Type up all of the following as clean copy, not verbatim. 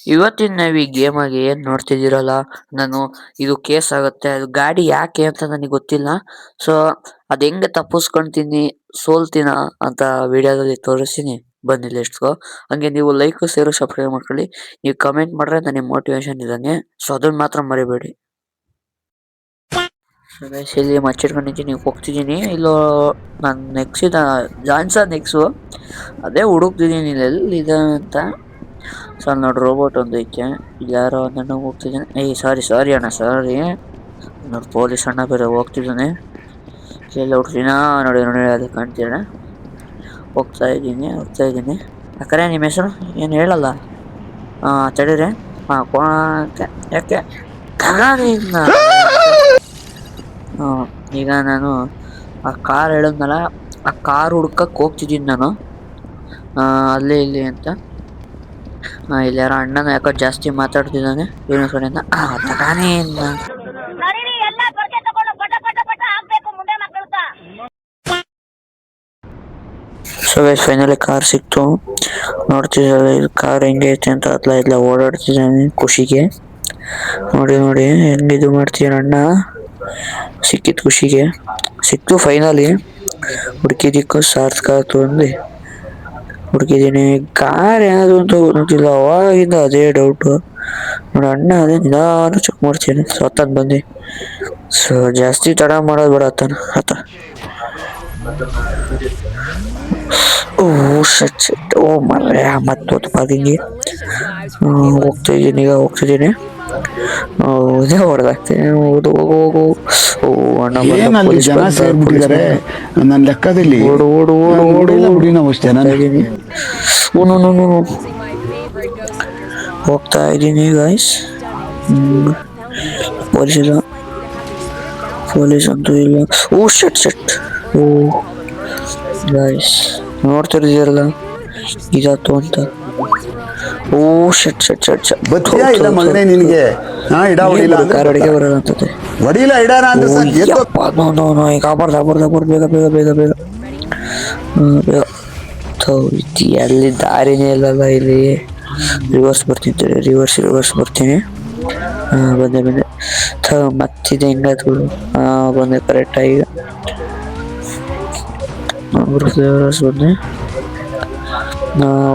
ಇವತ್ತಿನ ನಾವು ಈ ಗೇಮ್ ಆಗಿ ಏನ್ ನೋಡ್ತಿದ್ದೀರಲ್ಲ, ನಾನು ಇದು ಕೇಸ್ ಆಗುತ್ತೆ. ಅದು ಗಾಡಿ ಯಾಕೆ ಅಂತ ನನಗೆ ಗೊತ್ತಿಲ್ಲ. ಸೊ ಅದ್ ಹೆಂಗೆ ತಪ್ಪಿಸ್ಕೊಂತೀನಿ, ಸೋಲ್ತೀನ ಅಂತ ವಿಡಿಯೋದಲ್ಲಿ ತೋರಿಸ್ತೀನಿ. ಬನ್ನಿ ಲೆಟ್ಸ್ ಗೋ. ಹಂಗೆ ನೀವು ಲೈಕ್ ಶೇರ್ ಸಬ್ಸ್ಕ್ರೈಬ್ ಮಾಡ್ಕೊಳ್ಳಿ. ನೀವು ಕಮೆಂಟ್ ಮಾಡ್ರೆ ನನಗೆ ಮೋಟಿವೇಶನ್ ಇದ್ದಾನೆ. ಸೊ ಅದನ್ನ ಮಾತ್ರ ಮರಿಬೇಡಿ. ಸೊ ಗೈಸ್, ಇಲ್ಲಿ ಮಚ್ಚಿಟ್ಕೊಂಡಿದ್ದೀನಿ, ಹೋಗ್ತಿದ್ದೀನಿ. ಇಲ್ಲೋ ನಾನು ನೆಕ್ಸಿದ ಜಾನ್ಸನ್ ನೆಕ್ಸು ಅದೇ ಹುಡುಕ್ತಿದ್ದೀನಿ ಇಲ್ಲಿ ಎಲ್ಲಿದೆ ಅಂತ. ಸೊ ಅಲ್ಲಿ ನೋಡಿ ರೋಬೋಟ್ ಒಂದು ಐತೆ. ಇಲ್ಲಿ ಯಾರೋ ನನ್ನ ಹೋಗ್ತಿದ್ದಾನೆ. ಸಾರಿ ಅಣ್ಣ, ಸಾರಿ. ನೋಡಿ ಪೊಲೀಸ್ ಅಣ್ಣ ಬೇರೆ ಹೋಗ್ತಿದ್ದಾನೆ. ಎಲ್ಲ ಹುಡ್ತೀನಿ ನೋಡಿ ನೋಡಿ ಅದು ಕಾಣ್ತೀರ. ಹೋಗ್ತಾ ಇದ್ದೀನಿ. ಯಾಕರೆ ನಿಮ್ಮ ಹೆಸರು ಏನು ಹೇಳಲ್ಲ? ತಡೀರಿ. ಯಾಕೆ ಈಗ ನಾನು ಆ ಕಾರ್ ಹೇಳಿದ್ನಲ್ಲ, ಆ ಕಾರ್ ಹುಡ್ಕಕ್ ಹೋಗ್ತಿದ್ದೀನಿ ನಾನು. ಅಲ್ಲಿ ಇಲ್ಲಿ ಅಂತ. ಇಲ್ಲಿ ಯಾರೋ ಅಣ್ಣನ ಯಾಕೋ ಜಾಸ್ತಿ ಮಾತಾಡ್ತಿದ್ದಾನೆ ಇವನ ಕಡೆಯಿಂದ. ಸೊ ಗೈಸ್, ಫೈನಲಿ ಕಾರ್ ಸಿಕ್ತು. ನೋಡ್ತಿದ್ದಾರೆ ಕಾರ್ ಹೆಂಗೆ ಐತೆ ಅಂತ. ಇಲ್ಲ ಓಡಾಡ್ತಿದ್ದಾನೆ ಖುಷಿಗೆ. ನೋಡಿ ಹೆಂಗಿದು ಮಾಡ್ತೀರ ಅಣ್ಣ. ಸಿಕ್ಕಿತ್ತು ಖುಷಿಗೆ, ಸಿಕ್ತು ಫೈನಲಿ. ಹುಡುಕಿದಿಕ್ಕೂ ಸಾರ್ಥಕ ಆಯ್ತು ಅಂದು ಹುಡುಕಿದ್ದೀನಿ. ಕಾರ್ ಯಾವುದು ಅಂತ ಗೊತ್ತಿಲ್ಲ. ಅವಾಗಿಂದ ಅದೇ ಡೌಟು. ನೋಡಿ ಅಣ್ಣ ಅದೇ ನಿಧಾನ ಚೆಕ್ ಮಾಡ್ತೀನಿ. ಸ್ವತಃ ಬಂದು ಸೊ ಜಾಸ್ತಿ ತಡ ಮಾಡೋದು ಬೇಡ ಆತ. ಓ ಮರ್ರೆ, ಮತ್ತೊತ್ತು ಪಾದಿಂಗಿ ಹೋಗ್ತಿದ್ದೀನಿ. ಇದೇ ಹೊಡೆದಾಗ್ತೀನಿ. ಹೋಗು. ಅಣ್ಣ ಏನಲ್ಲಿ ಜನ ಸೇರ್ಬಿಟ್ಟಿದ್ದಾರೆ ನನ್ನ ಲೆಕ್ಕದಲ್ಲಿ. ಓಡು. ಹೋಗ್ತಾ ಇದ್ದೀನಿ ಗೈಸ್. ಪೊಲೀಸ್ ಅಂತೂ ಇಲ್ಲ. ಶಟ್ ಗೈಸ್, ನೋಡ್ತಿದ್ದೀರಲ್ಲ ಇದಾತು ಅಂತ. ಶಟ್ ಮಗನೇ ನಿನಗೆ ಕಾರ್ ಅಡಿಗೆ ಬರಲ್ಲ ಅಂತದೆ. ಈಗ ಬೇಗ ಎಲ್ಲಿ ದಾರಿನೇ ಇಲ್ಲಲ್ಲ. ಇಲ್ಲಿ ರಿವರ್ಸ್ ಬರ್ತೀನಿ. ಬಂದೆ ಮತ್ತಿದೆ ಹೆಂಗಾಯ್ತು. ಬಂದೆ ಕರೆಕ್ಟಾಗಿ. ಬಂದೆ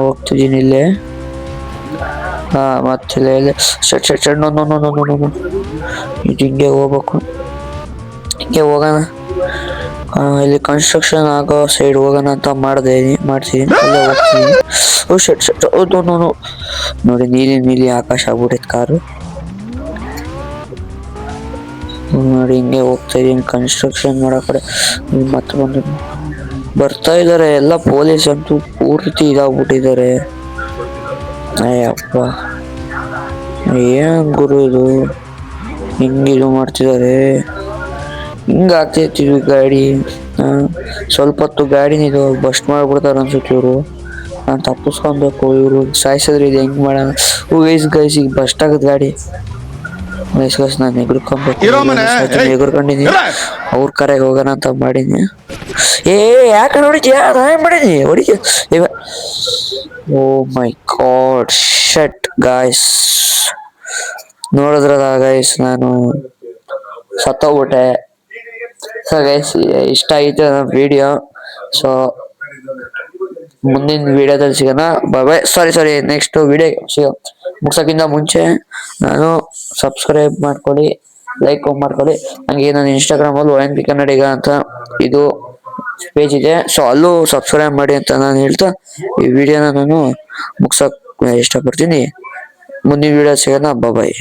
ಹೋಗ್ತಿದ್ದೀನಿ ಇಲ್ಲೇ. ಮತ್ತೆ ಶಟ್ ಇದು ಹಿಂಗೆ ಹೋಗ್ಬೇಕು. ಹಿಂಗೆ ಹೋಗೋಣ. ಇಲ್ಲಿ ಕನ್ಸ್ಟ್ರಕ್ಷನ್ ಆಗೋ ಸೈಡ್ ಹೋಗೋಣ ಅಂತ ಮಾಡ್ತೀನಿ. ಶಟ್ ನೋಡಿ ನೀಲಿ ಆಕಾಶ ಆಗ್ಬಿಟ್ಟೈತೆ ಕಾರು. ನೋಡಿ ಹಿಂಗೆ ಹೋಗ್ತಾ ಇದೀನಿ ಕನ್ಸ್ಟ್ರಕ್ಷನ್ ಮಾಡೋ ಕಡೆ. ಮತ್ತೆ ಬರ್ತಾ ಇದಾರೆ ಎಲ್ಲ ಪೊಲೀಸ್ ಅಂತೂ ಪೂರ್ತಿ ಇದಾಗ್ಬಿಟ್ಟಿದ್ದಾರೆ. ಅಯ್ಯಪ್ಪ, ಏನ್ ಗುರು ಇದು, ಹಿಂಗಿದು ಮಾಡ್ತಿದ್ದಾರೆ. ಹಿಂಗಾಗ್ತೈತಿ ಗಾಡಿ. ಸ್ವಲ್ಪ ಹೊತ್ತು ಗಾಡಿನಿದು ಬಸ್ಟ್ ಮಾಡ್ಬಿಡ್ತಾರ ಅನ್ಸುತ್ತೆ ಇವರು. ನಾನು ತಪ್ಪಿಸ್ಕೊಬೇಕು. ಇವರು ಸಾಯಿಸಿದ್ರೆ ಇದು ಹೆಂಗ್ ಮಾಡೋಣ. ಗೈಸ್ ಈಗ ಬಸ್ಟ್ ಆಗದ್ ಗಾಡಿ. ನಾನು ಎಗುರ್ಕೊಂಡಿದ್ದೀನಿ. ಅವ್ರ ಕರೆಗೆ ಹೋಗೋಣ ಅಂತ ಮಾಡೀನಿ. ಯಾಕೆ ನೋಡಿದ್ಯಾ? ಮಾಡಿದ್ನಿ ಓ ಮೈ ಗಾಡ್, ಶಟ್ ಗಾಯ್ಸ್. ನೋಡಿದ್ರಲ್ಲ ಗೈಸ್, ನಾನು ಸತ್ತೋಗ್ಬಿಟ್ಟೆ. ಸೊ ಗೈಸ್, ಇಷ್ಟ ಆಯ್ತು ನನ್ನ ವಿಡಿಯೋ. ಸೊ ಮುಂದಿನ ವಿಡಿಯೋದಲ್ಲಿ ಸಿಗೋಣ. ಬಾಯ್. ಸಾರಿ ನೆಕ್ಸ್ಟ್ ವಿಡಿಯೋ ಮುಗ್ಸೋಕ್ಕಿಂತ ಮುಂಚೆ ನಾನು ಸಬ್ಸ್ಕ್ರೈಬ್ ಮಾಡ್ಕೊಳ್ಳಿ, ಲೈಕ್ ಮಾಡ್ಕೊಳ್ಳಿ. ಹಂಗೆ ನಾನು ಇನ್ಸ್ಟಾಗ್ರಾಮಲ್ಲಿ ONP ಕನ್ನಡಿಗ ಅಂತ ಇದು ಪೇಜ್ ಇದೆ. ಸೊ ಅಲ್ಲೂ ಸಬ್ಸ್ಕ್ರೈಬ್ ಮಾಡಿ ಅಂತ ನಾನು ಹೇಳ್ತಾ ಈ ವಿಡಿಯೋನ ನಾನು ಮುಗ್ಸಕ್ ಇಷ್ಟಪಡ್ತೀನಿ. ಮುಂದಿನ ವಿಡಿಯೋ ಸಿಗೋಣ. ಬಾಯ್.